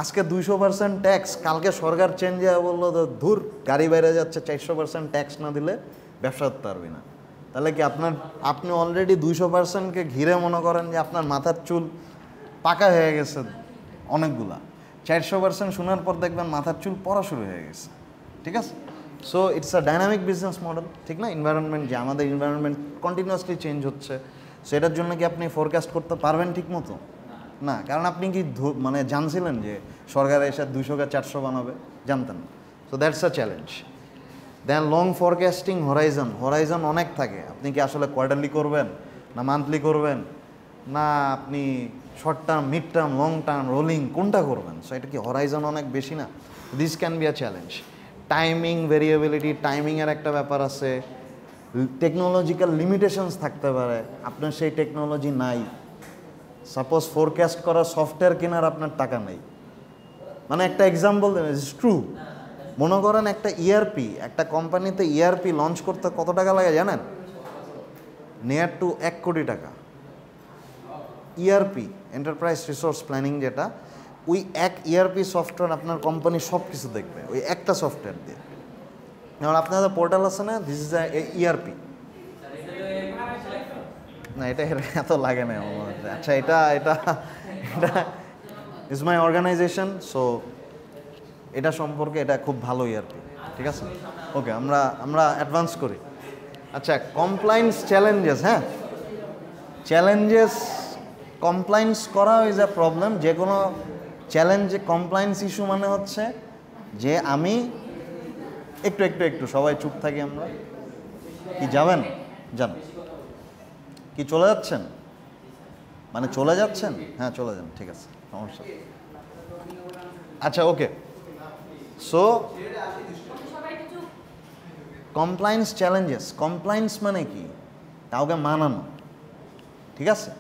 আজকে 200% ট্যাক্স, কালকে সরকার চেঞ্জ হয়ে বললো তো ধুর গাড়ি বাইরে যাচ্ছে, 400% ট্যাক্স না দিলে ব্যবসা করতে পারবি না। তাহলে কি আপনি অলরেডি 200%কে ঘিরে মনে করেন যে আপনার মাথার চুল পাকা হয়ে গেছে অনেকগুলা, 400% শোনার পর দেখবেন মাথার চুল পড়া শুরু হয়ে গেছে, ঠিক আছে? So it's a dynamic business model, ঠিক না? এনভায়রনমেন্ট, যে আমাদের এনভায়রনমেন্ট কন্টিনিউয়াসলি চেঞ্জ হচ্ছে, সেটার জন্য কি আপনি ফোরকাস্ট করতে পারবেন ঠিক মতো? না, কারণ আপনি কি মানে জানছিলেন যে সরকার এসে 200কে 400 বানাবে? জানতেন না। So that's a challenge. Then long forecasting horizon অনেক থাকে। আপনি কি আসলে কোয়ার্টারলি করবেন, না মান্থলি করবেন, না আপনি short term, mid term, long term, rolling, কোনটা করবেন? সো এটা কি হরাইজন অনেক বেশি না? This can be a challenge. Timing variability, টাইমিংয়ের একটা ব্যাপার আছে। টেকনোলজিক্যাল লিমিটেশনস থাকতে পারে, আপনার সেই টেকনোলজি নাই। সাপোজ ফোরকাস্ট করা সফটওয়্যার কেনার আপনার টাকা নেই, মানে একটা এক্সাম্পল দেন, ইটস ট্রু। মনে করেন একটা কোম্পানিতে ইআরপি লঞ্চ করতে কত টাকা লাগে জানেন? নিয়ার টু 1 কোটি টাকা। ইআরপি, এন্টারপ্রাইজ রিসোর্স প্ল্যানিং, যেটা ওই এক ইআরপি সফটওয়্যার আপনার কোম্পানি সব কিছু দেখবে ওই একটা সফটওয়্যার দিয়ে। যেমন আপনাদের পোর্টাল আছে না, দিস ইজ ইআরপি। না, এটা এত লাগে না আমার। আচ্ছা, এটা ইজ মাই অর্গানাইজেশন, সো এটা সম্পর্কে এটা খুব ভালো ইয়ারপি, ঠিক আছে? ওকে, আমরা অ্যাডভান্স করি। আচ্ছা, কমপ্লায়েন্স চ্যালেঞ্জেস। হ্যাঁ, চ্যালেঞ্জেস, কমপ্লায়েন্স করা ইজ আ প্রবলেম। যে কোনো চ্যালেঞ্জ, কমপ্লায়েন্স ইস্যু মানে হচ্ছে যে আমি একটু সবাই চুপ থাকি আমরা। কি যাবেন? যান। কি চলে যাচ্ছেন? মানে চলে যাচ্ছেন? হ্যাঁ চলে যান, ঠিক আছে, সমস্যা। আচ্ছা ওকে, সো কমপ্লায়েন্স চ্যালেঞ্জেস। কমপ্লায়েন্স মানে কি? কাউকে মানানো, ঠিক আছে?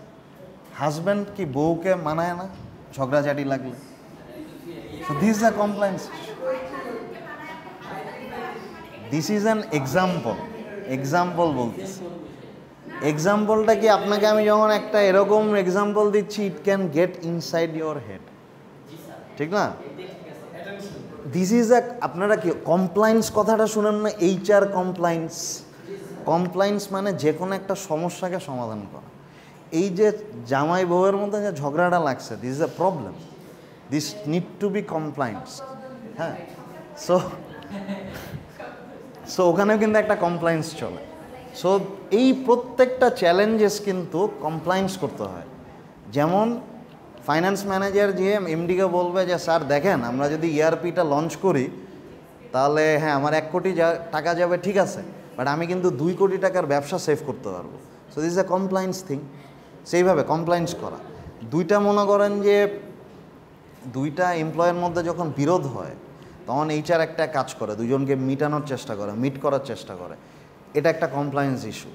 হাজব্যান্ড কি বউকে মানায় না ঝগড়াঝাটি লাগলে? So this is a compliance. This is an example বলতেছি। এক্সাম্পলটা কি, আপনাকে আমি যখন একটা এরকম এক্সাম্পল দিচ্ছি, it can get inside your head, ঠিক না? দিস ইজ আ, আপনারা কি কমপ্লায়েন্স কথাটা শুনেন না? HR compliance. কমপ্লায়েন্স মানে যে কোনো একটা সমস্যাকে সমাধান করা। এই যে জামাই বউয়ের মধ্যে যে ঝগড়াটা লাগছে, this is a problem, this need to be compliance. হ্যাঁ, সো ওখানেও কিন্তু একটা কমপ্লায়েন্স চলে। সো এই প্রত্যেকটা চ্যালেঞ্জেস কিন্তু কমপ্লায়েন্স করতে হয়। যেমন ফাইন্যান্স ম্যানেজার যে MD-কে বলবে যে স্যার দেখেন, আমরা যদি ERP-টা লঞ্চ করি তাহলে হ্যাঁ আমার 1 কোটি টাকা যাবে, ঠিক আছে, বাট আমি কিন্তু 2 কোটি টাকার ব্যবসা সেভ করতে পারবো। So this is a compliance thing. সেইভাবে কমপ্লায়েন্স করা। দুইটা মনে করেন যে দুইটা এমপ্লয়ের মধ্যে যখন বিরোধ হয় তখন HR একটা কাজ করে, দুজনকে মিটানোর চেষ্টা করে, মিট করার চেষ্টা করে। এটা একটা কমপ্লায়েন্স ইস্যু।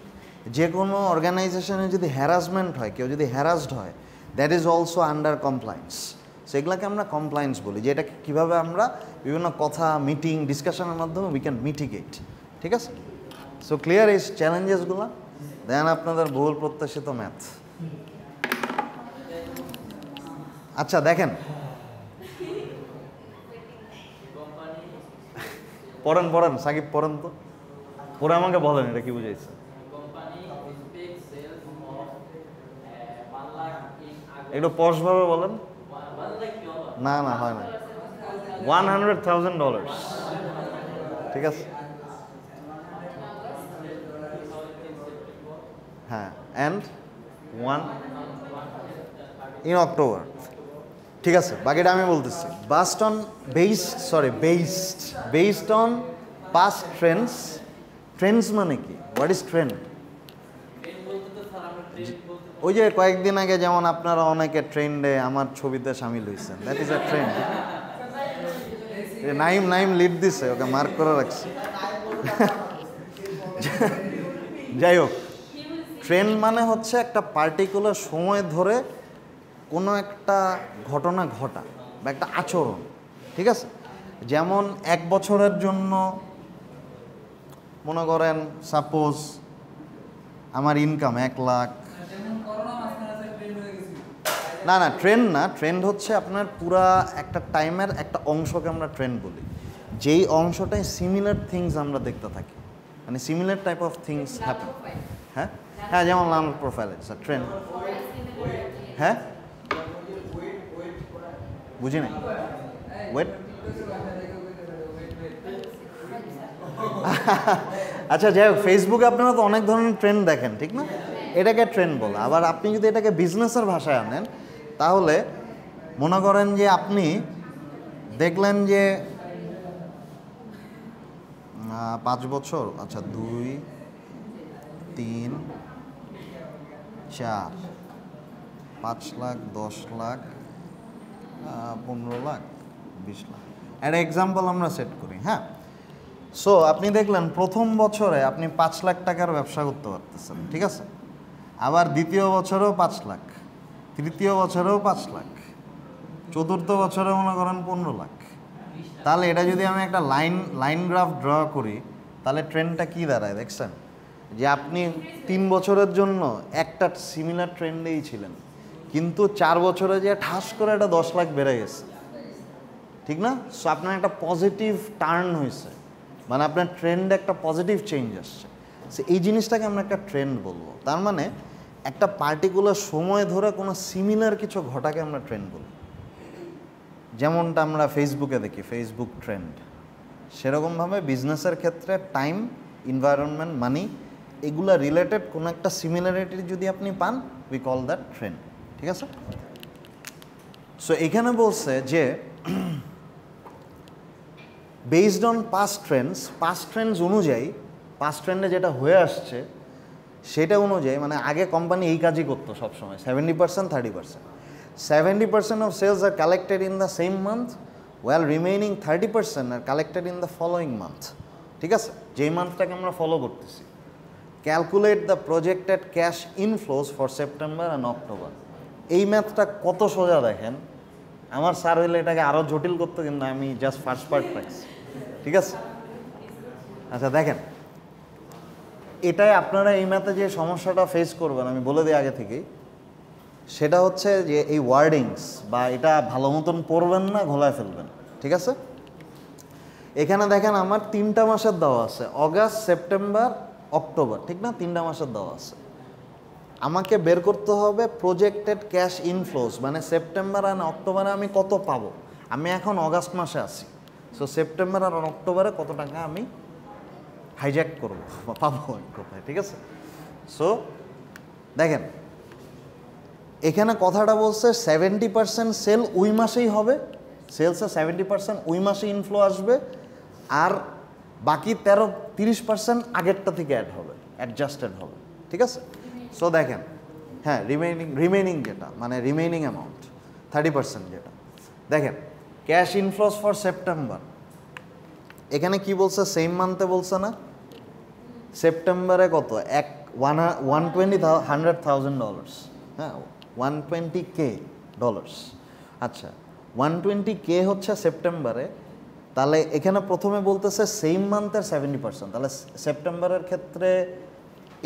যে কোনো অর্গানাইজেশনে যদি হ্যারাসমেন্ট হয়, কেউ যদি হ্যারাসড হয়, that is also under compliance. সেগুলোকে আমরা কমপ্লায়েন্স বলি, যে এটা কীভাবে আমরা বিভিন্ন কথা, মিটিং, ডিসকাশনের মাধ্যমে উই ক্যান মিটিগেট, ঠিক আছে? সো ক্লিয়ার এই চ্যালেঞ্জেসগুলো। দেন আপনাদের বহুল প্রত্যাশিত ম্যাথ। আচ্ছা দেখেন, পড়েন সাকিব, পড়েন তো, পরে আমাকে বলেন এটা কি বুঝাইছে। একটু পশভাবে বলেন। না হয় না, $100,000, ঠিক আছে? হ্যাঁ, অ্যান্ড 1 in October, ঠিক আছে? বাকিটা আমি বলতেছি। Based on past Trends. Trends মানে কি? What is trend? ওই যে কয়েকদিন আগে যেমন আপনারা অনেকে ট্রেন্ডে আমার ছবিতে সামিল হয়েছেন, that is a trend. Naim lead দিছে, ওকে মার্ক করে রাখছি। যাই হোক, ট্রেন্ড মানে হচ্ছে একটা পার্টিকুলার সময় ধরে কোনো একটা ঘটনা ঘটা বা একটা আচরণ, ঠিক আছে? যেমন 1 বছরের জন্য মনে করেন সাপোজ আমার ইনকাম 1 লাখ। না ট্রেন্ড হচ্ছে আপনার পুরা একটা টাইমের একটা অংশকে আমরা ট্রেন্ড বলি, যেই অংশটায় সিমিলার থিংস আমরা দেখতে থাকি, মানে similar type of things happen. হ্যাঁ যেমন learner profile it's a trend. হ্যাঁ বুঝি নাই, ওয়েট। আচ্ছা যাই হোক, ফেসবুকে আপনারা তো অনেক ধরনের ট্রেন্ড দেখেন, ঠিক না? এটাকে ট্রেন্ড বলে। আবার আপনি যদি এটাকে বিজনেসের ভাষায় আনেন তাহলে মনে করেন যে আপনি দেখলেন যে 5 বছর, আচ্ছা 2, 3, 4, 5 লাখ, 10 লাখ, 15 লাখ, 20 লাখ, একটা এক্সাম্পল আমরা সেট করি। হ্যাঁ, সো আপনি দেখলেন প্রথম বছরে আপনি 5 লাখ টাকার ব্যবসা করতে পারতেছেন, ঠিক আছে? আবার দ্বিতীয় বছরেও 5 লাখ, তৃতীয় বছরেও 5 লাখ, চতুর্থ বছরে মনে করেন 15 লাখ। তাহলে এটা যদি আমি একটা লাইন গ্রাফ ড্র করি তাহলে ট্রেন্ডটা কী দাঁড়ায় দেখছেন? যে আপনি 3 বছরের জন্য একটা সিমিলার ট্রেন্ডেই ছিলেন, কিন্তু 4 বছরে যে ঠাস করে এটা 10 লাখ বেড়ে গেছে, ঠিক না? সো আপনার একটা পজিটিভ টার্ন হয়েছে, মানে আপনার ট্রেন্ডে একটা পজিটিভ চেঞ্জ আসছে। সো এই জিনিসটাকে আমরা একটা ট্রেন্ড বলবো। তার মানে একটা পার্টিকুলার সময় ধরে কোনো সিমিলার কিছু ঘটাকে আমরা ট্রেন্ড বলি। যেমনটা আমরা ফেসবুকে দেখি ফেসবুক ট্রেন্ড, সেরকমভাবে বিজনেসের ক্ষেত্রে টাইম, এনভায়রনমেন্ট, মানি এগুলা রিলেটেড কোনো একটা সিমিলারিটি যদি আপনি পান, উই কল দ্যাট ট্রেন্ড। ঠিক আছে? সো এখানে বলছে যে বেসড অন পাস্ট ট্রেন্ডস অনুযায়ী, পাস্ট ট্রেন্ডে যেটা হয়ে আসছে সেটা অনুযায়ী, মানে আগে কোম্পানি এই কাজই করতো সবসময়, 70%, 30%। 70% of sales are collected in the same month, while remaining 30% are collected in the following month. ঠিক আছে? যেই মান্থটাকে আমরা ফলো করতেছি। Calculate the projected cash inflows for September and October. এই ম্যাথটা কত সোজা দেখেন। আমার স্যার হইলে এটাকে আরও জটিল করতো, কিন্তু আমি জাস্ট ফার্স্ট পার্ট পাইছি। ঠিক আছে? আচ্ছা দেখেন, এটাই আপনারা এই ম্যাথে যে সমস্যাটা ফেস করবেন আমি বলে দিই আগে থেকেই, সেটা হচ্ছে যে এই ওয়ার্ডিংস বা এটা ভালো মতন পড়বেন না, ঘোলায় ফেলবেন। ঠিক আছে? এখানে দেখেন আমার 3টা মাসের দেওয়া আছে, অগাস্ট, সেপ্টেম্বর, অক্টোবর। ঠিক না? 3টা মাসের দেওয়া আছে। আমাকে বের করতে হবে প্রজেক্টেড ক্যাশ ইনফ্লোজ, মানে সেপ্টেম্বর আর অক্টোবরে আমি কত পাবো। আমি এখন অগাস্ট মাসে আছি, সো সেপ্টেম্বর আর অক্টোবরে কত টাকা আমি হাইজ্যাক করবো বা পাবো কোথায়। ঠিক আছে? সো দেখেন এখানে কথাটা বলছে 70% সেল ওই মাসেই হবে, সেলসে 70% ওই মাসে ইনফ্লো আসবে, আর বাকি 30% আগেরটা থেকে অ্যাড হবে, অ্যাডজাস্টেড হবে। ঠিক আছে? সো দেখেন, হ্যাঁ, রিমেইনিং যেটা মানে রিমেইনিং অ্যামাউন্ট 30% যেটা, দেখেন ক্যাশ ইনফ্লোস ফর সেপ্টেম্বর, এখানে কি বলছে, সেম মান্থে বলছে না? সেপ্টেম্বরে কত, $120,000, হ্যাঁ, $120K। আচ্ছা, 120K হচ্ছে সেপ্টেম্বরে। তাহলে এখানে প্রথমে বলতেছে সেম মান্থের 70%, তাহলে সেপ্টেম্বরের ক্ষেত্রে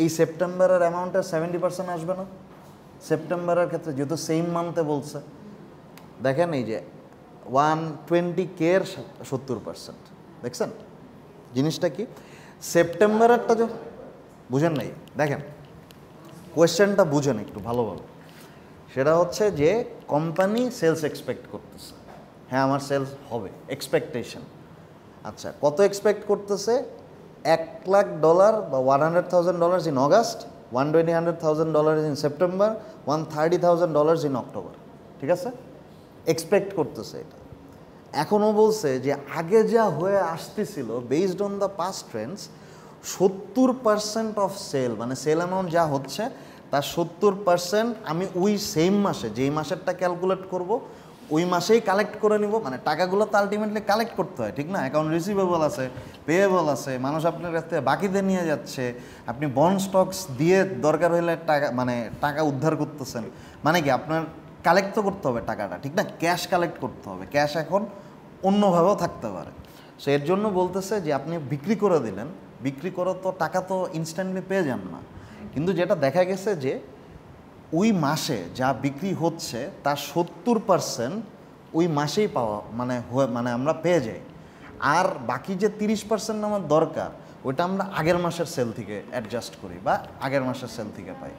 এই সেপ্টেম্বরের অ্যামাউন্টের 70% আসবে না সেপ্টেম্বরের ক্ষেত্রে, যেহেতু সেম মান্থে বলছে। দেখেন এই যে 120K-র 70%, দেখছেন জিনিসটা কি? সেপ্টেম্বরেরটা যে বুঝেন নাই, দেখেন কোয়েশ্চেনটা বুঝেন একটু ভালোভাবে। সেটা হচ্ছে যে কোম্পানি সেলস এক্সপেক্ট করতেছে, হ্যাঁ আমার সেলস হবে, এক্সপেকটেশন। আচ্ছা, কত এক্সপেক্ট করতেছে? $1,00,000 বা $100,000 in August, $120,000 in September, $130,000 in October. ঠিক আছে? এক্সপেক্ট করতেছে এটা। এখনও বলছে যে আগে যা হয়ে আসতেছিল based on the past trends, 70% of sale, মানে সেল অ্যামাউন্ট যা হচ্ছে তার 70% আমি ওই সেম মাসে, যেই মাসেরটা ক্যালকুলেট করব ওই মাসেই কালেক্ট করে নিব। মানে টাকাগুলো তো আলটিমেটলি কালেক্ট করতে হয়, ঠিক না? অ্যাকাউন্ট রিসিভেবল আছে, পেয়েবল আছে, মানুষ আপনার কাছ থেকে বাকিতে নিয়ে যাচ্ছে, আপনি বন্ড স্টকস দিয়ে দরকার হলে টাকা, মানে টাকা উদ্ধার করতেছেন, মানে কি আপনার কালেক্ট তো করতে হবে টাকাটা, ঠিক না? ক্যাশ কালেক্ট করতে হবে। ক্যাশ এখন অন্যভাবেও থাকতে পারে। সো এর জন্য বলতেছে যে আপনি বিক্রি করে দিলেন, বিক্রি করে তো টাকা তো ইনস্ট্যান্টলি পেয়ে যান না, কিন্তু যেটা দেখা গেছে যে ওই মাসে যা বিক্রি হচ্ছে তার 70% ওই মাসেই পাওয়া, মানে আমরা পেয়ে যাই। আর বাকি যে 30% আমার দরকার, ওইটা আমরা আগের মাসের সেল থেকে অ্যাডজাস্ট করি বা আগের মাসের সেল থেকে পাই।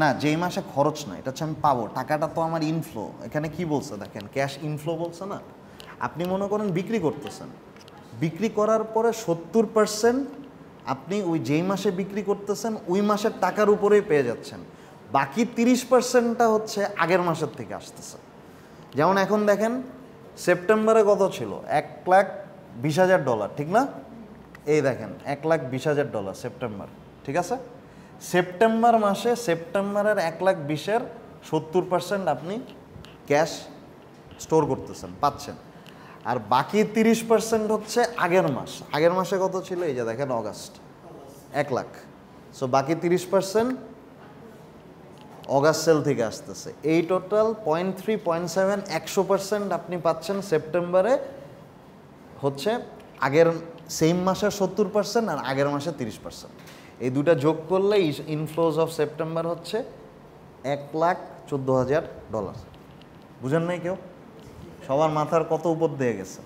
না, যেই মাসে খরচ না, এটা হচ্ছে আমি পাবো, টাকাটা তো আমার ইনফ্লো। এখানে কি বলছে দেখেন, ক্যাশ ইনফ্লো বলছে না? আপনি মনে করেন বিক্রি করতেছেন, বিক্রি করার পরে 70% আপনি ওই যেই মাসে বিক্রি করতেছেন ওই মাসের টাকার উপরেই পেয়ে যাচ্ছেন, বাকি 30%টা হচ্ছে আগের মাসের থেকে আসতেছে। যেমন এখন দেখেন সেপ্টেম্বরে কত ছিল, $1,20,000, ঠিক না? এই দেখেন $1,20,000 সেপ্টেম্বর, ঠিক আছে? সেপ্টেম্বর মাসে সেপ্টেম্বরের 1,20,000-এর 70% আপনি ক্যাশ স্টোর করতেছেন, পাচ্ছেন। আর বাকি 30% হচ্ছে আগের মাস। আগের মাসে কত ছিল? এই যে দেখেন অগাস্ট, 1,00,000। সো বাকি 30% অগাস্ট সেল থেকে আসতেছে। এই টোটাল 0.3, 0.7, 100% আপনি পাচ্ছেন সেপ্টেম্বরে, হচ্ছে আগের সেম মাসের 70% আর আগের মাসে 30%। এই দুটা যোগ করলে ইনফ্লোজ অফ সেপ্টেম্বর হচ্ছে $1,14,000। বুঝেন নাই কেউ? সবার মাথার কত উপর দিয়ে গেছে?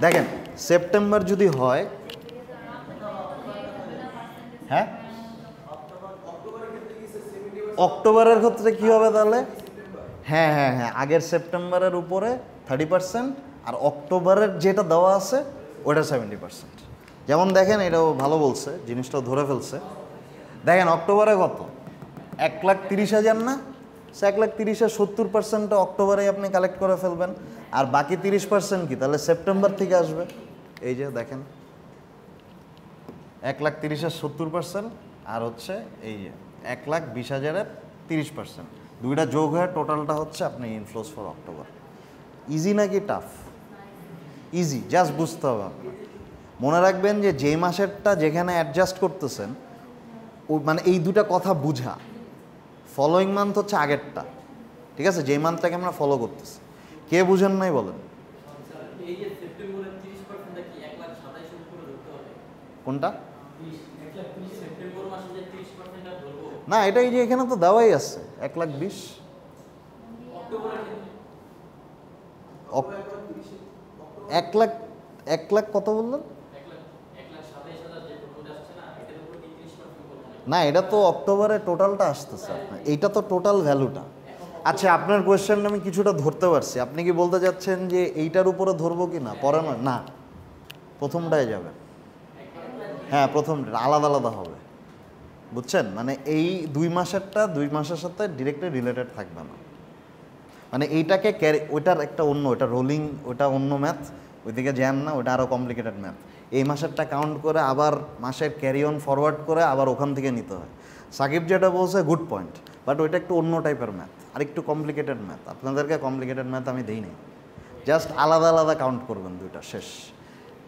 দেখেন সেপ্টেম্বর যদি হয়, হ্যাঁ অক্টোবরের ক্ষেত্রে কি হবে তাহলে? হ্যাঁ হ্যাঁ হ্যাঁ, আগের সেপ্টেম্বরের উপরে 30%, আর অক্টোবরের যেটা দেওয়া আছে ওটা 70%। যেমন দেখেন, এটাও ভালো বলছে, জিনিসটাও ধরে ফেলছে। দেখেন অক্টোবরে কত, 1,30,000 না? সে 1,30,000 70%টা অক্টোবরে আপনি কালেক্ট করে ফেলবেন, আর বাকি 30% কি তাহলে সেপ্টেম্বর থেকে আসবে। এই যে দেখেন 1,30,000 70%, আর হচ্ছে এই যে 1,20,000-এর 30%, দুইটা যোগ হয়ে টোটালটা হচ্ছে আপনি ইনফ্লোস ফর অক্টোবর। ইজি নাকি টাফ? ইজি, জাস্ট বুঝতে হবে আপনার। মনে রাখবেন যে যেই মাসেরটা যেখানে অ্যাডজাস্ট করতেছেন ও মানে এই দুটা কথা বুঝা, ফলোয়িং মান্থ হচ্ছে আগেরটা, ঠিক আছে, যেই মান্থটাকে আমরা ফলো করতেছি। কে বুঝেন নাই বলেন? কোনটা? না, এটাই যে এখানে তো দেওয়াই আছে 1,20,000। 1,00,000 কত বললেন? না, এটা তো অক্টোবরে টোটালটা আসতেছে আপনার, এইটা তো টোটাল ভ্যালুটা। আচ্ছা, আপনার কোয়েশ্চেনটা আমি কিছুটা ধরতে পারছি। আপনি কি বলতে চাচ্ছেন যে এইটার উপরে ধরবো কি না পরে? না, প্রথমটায় যাবে। হ্যাঁ, প্রথমটা আলাদা আলাদা হবে, বুঝছেন? মানে এই 2 মাসেরটা 2 মাসের সাথে ডিরেক্টলি রিলেটেড থাকবে না। মানে এইটাকে ক্যারি, ওইটার একটা অন্য, ওটা রোলিং, ওটা অন্য ম্যাথ, ওইদিকে যান না, ওটা আরও কমপ্লিকেটেড ম্যাথ। এই মাসেরটা কাউন্ট করে আবার মাসের ক্যারি অন ফরওয়ার্ড করে আবার ওখান থেকে নিতে হয়। সাকিব যেটা বলছে গুড পয়েন্ট, বাট ওইটা একটু অন্য টাইপের ম্যাথ, আর একটু কমপ্লিকেটেড ম্যাথ। আপনাদেরকে কমপ্লিকেটেড ম্যাথ আমি দিই নাই, জাস্ট আলাদা আলাদা কাউন্ট করবেন দুইটা, শেষ।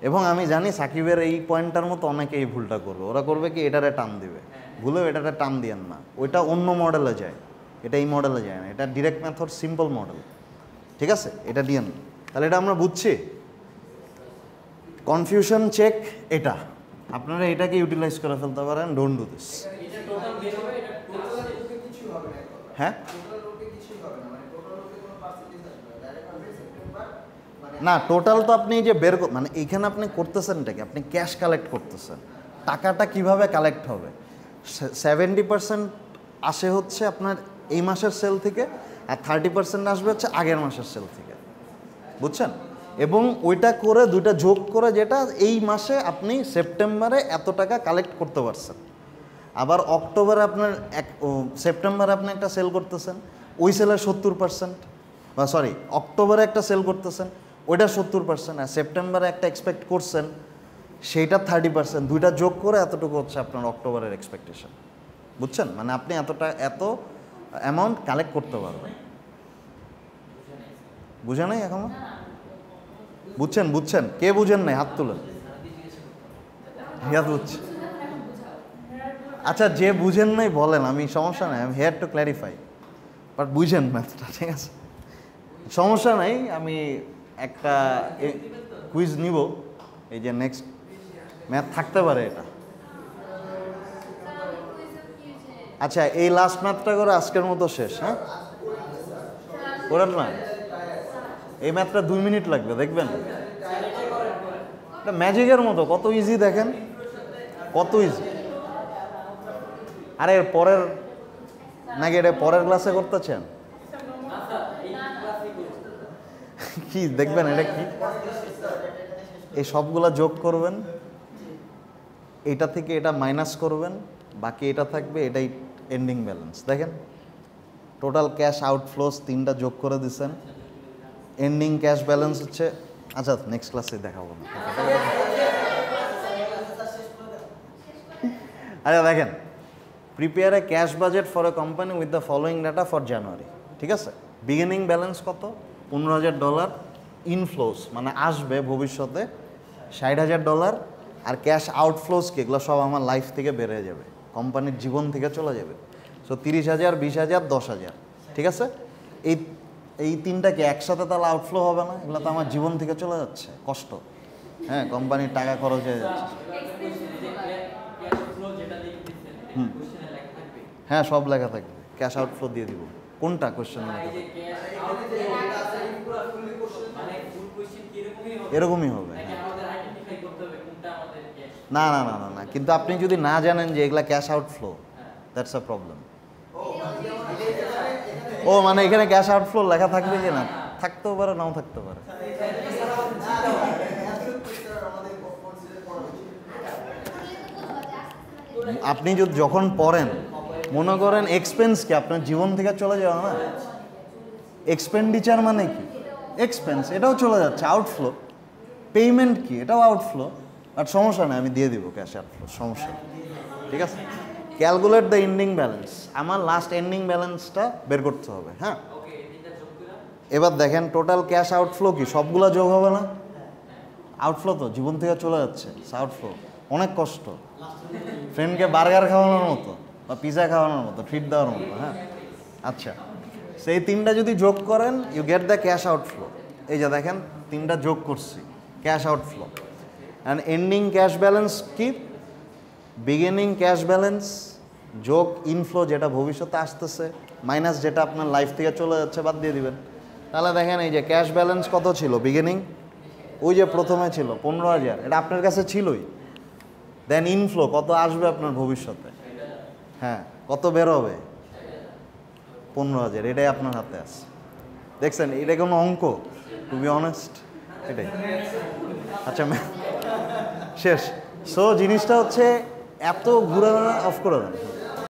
এবং আমি জানি সাকিবের এই পয়েন্টটার মতো অনেকে এই ভুলটা করবে। ওরা করবে কি, এটারে টান দিবে, ভুলেও এটারে টান দিয়েন না। ওইটা অন্য মডেলে যায়, এটা এই মডেলে যায় না। এটা ডিরেক্ট মেথড, সিম্পল মডেল, ঠিক আছে? এটা দিয়েন। তাহলে এটা আমরা বুঝছি। কনফিউশন চেক এটা, আপনারা এটাকে ইউটিলাইজ করে ফেলতে পারেন। Don't do this. হ্যাঁ, না টোটাল তো আপনি যে বের মানে এইখানে আপনি করতেছেন এটাকে, আপনি ক্যাশ কালেক্ট করতেছেন। টাকাটা কিভাবে কালেক্ট হবে? 70% আসে হচ্ছে আপনার এই মাসের সেল থেকে, আর 30% আসবে হচ্ছে আগের মাসের সেল থেকে, বুঝছেন? এবং ওইটা করে দুইটা যোগ করে যেটা এই মাসে আপনি সেপ্টেম্বরে এত টাকা কালেক্ট করতে পারছেন। আবার অক্টোবরে আপনার সেপ্টেম্বরে আপনি একটা সেল করতেছেন, ওই সেলের 70%, বা সরি অক্টোবরে একটা সেল করতেছেন, ওইটা 70%, আর সেপ্টেম্বরে একটা এক্সপেক্ট করছেন, সেইটা 30%, দুইটা যোগ করে এতটুকু হচ্ছে আপনার অক্টোবরের এক্সপেকটেশন, বুঝছেন? মানে আপনি এত অ্যামাউন্ট কালেক্ট করতে পারবেন। বুঝে নাই এখনো? বুঝছেন? কে বুঝেন নাই হাত তুলেন। বুঝছি। আচ্ছা, যে বুঝেন নাই বলেন, আমি সমস্যা নাই, আমি হেয়ার টু ক্ল্যারিফাই, বাট বুঝেন ম্যাথটা, ঠিক আছে? সমস্যা নাই, আমি একটা কুইজ নিব, এই যে নেক্সট ম্যাথ থাকতে পারে এটা। আচ্ছা, এই লাস্ট ম্যাথটা করে আজকের মতো শেষ। হ্যাঁ, করেন না, এই ম্যাথটা 2 মিনিট লাগবে, দেখবেন এটা ম্যাজিকের মতো, কত ইজি দেখেন, কত ইজি। আরে পরের নাকি এটা পরের ক্লাসে করতেছেন কি? দেখবেন এটা কি, এই সবগুলা যোগ করবেন, এটা থেকে এটা মাইনাস করবেন, বাকি এটা থাকবে, এটাই এন্ডিং ব্যালেন্স। দেখেন টোটাল ক্যাশ আউটফ্লোস 3টা যোগ করে দিচ্ছেন, এন্ডিং ক্যাশ ব্যালেন্স হচ্ছে। আচ্ছা, নেক্সট ক্লাসে দেখাবো না। আচ্ছা দেখেন, prepare a cash budget for a company with the following data for January, ঠিক আছে? বিগিনিং ব্যালেন্স কত? $15,000 ইনফ্লোস, মানে আসবে ভবিষ্যতে $60,000, আর ক্যাশ আউটফ্লোস কি, এগুলো সব আমার লাইফ থেকে বেড়ে যাবে, কোম্পানির জীবন থেকে চলে যাবে। সো 30,000, 20,000, 10,000, ঠিক আছে? এই তিনটা কি একসাথে তাহলে আউটফ্লো হবে না? এগুলো তো আমার জীবন থেকে চলে যাচ্ছে, কষ্ট। হ্যাঁ, কোম্পানির টাকা খরচ হয়ে যাচ্ছে। হ্যাঁ, সব লেখা থাকবে, ক্যাশ আউটফ্লো দিয়ে দিব। কোনটা কোশ্চেন? এরকমই হবে। না না না না না, কিন্তু আপনি যদি না জানেন যে এগুলা cash outflow, that's a problem. ও মানে এখানে ক্যাশ আউটফ্লো লেখা থাকবে কি না? থাকতেও পারে, নাও থাকতে পারে। আপনি যদি যখন পড়েন মনে করেন এক্সপেন্স কি আপনার জীবন থেকে চলে যাওয়া না? এক্সপেন্ডিচার মানে কি? এক্সপেন্স, এটাও চলে যাচ্ছে, আউটফ্লো। পেমেন্ট কি? এটাও আউটফ্লো। আর সমস্যা নেই, আমি দিয়ে দিব ক্যাশ আউটফ্লো, সমস্যা নেই, ঠিক আছে। ক্যালকুলেট দ্য এন্ডিং ব্যালেন্স, আমার লাস্ট এন্ডিং ব্যালেন্সটা বের করতে হবে। হ্যাঁ, এবার দেখেন টোটাল ক্যাশ আউটফ্লো কি সবগুলা যোগ হবে না? আউটফ্লো তো জীবন থেকে চলে যাচ্ছে, আউটফ্লো। অনেক কষ্ট, ফ্রেন্ডকে বার্গার খাওয়ানোর মতো বা পিজা খাওয়ানোর মতো, ট্রিট দেওয়ার মতো। হ্যাঁ, আচ্ছা, সেই তিনটা যদি যোগ করেন you get the cash outflow. এই যে দেখেন তিনটা যোগ করছি, cash outflow. And ending cash balance কি? বিগিনিং ক্যাশ ব্যালেন্স যোগ ইনফ্লো যেটা ভবিষ্যতে আসতেছে, মাইনাস যেটা আপনার লাইফ থেকে চলে যাচ্ছে, বাদ দিয়ে দিবেন। তাহলে দেখেন এই যে ক্যাশ ব্যালেন্স কত ছিল বিগিনিং, ওই যে প্রথমে ছিল 15,000, এটা আপনার কাছে ছিলই। দেন ইনফ্লো কত আসবে আপনার ভবিষ্যতে, হ্যাঁ কত বেরোবে, 15,000, এটাই আপনার হাতে আছে। দেখছেন এটা কোনো অঙ্ক? টু বি অনেস্ট এটাই। আচ্ছা শেষ। সো জিনিসটা হচ্ছে এত ঘুরে অফ করে দেন।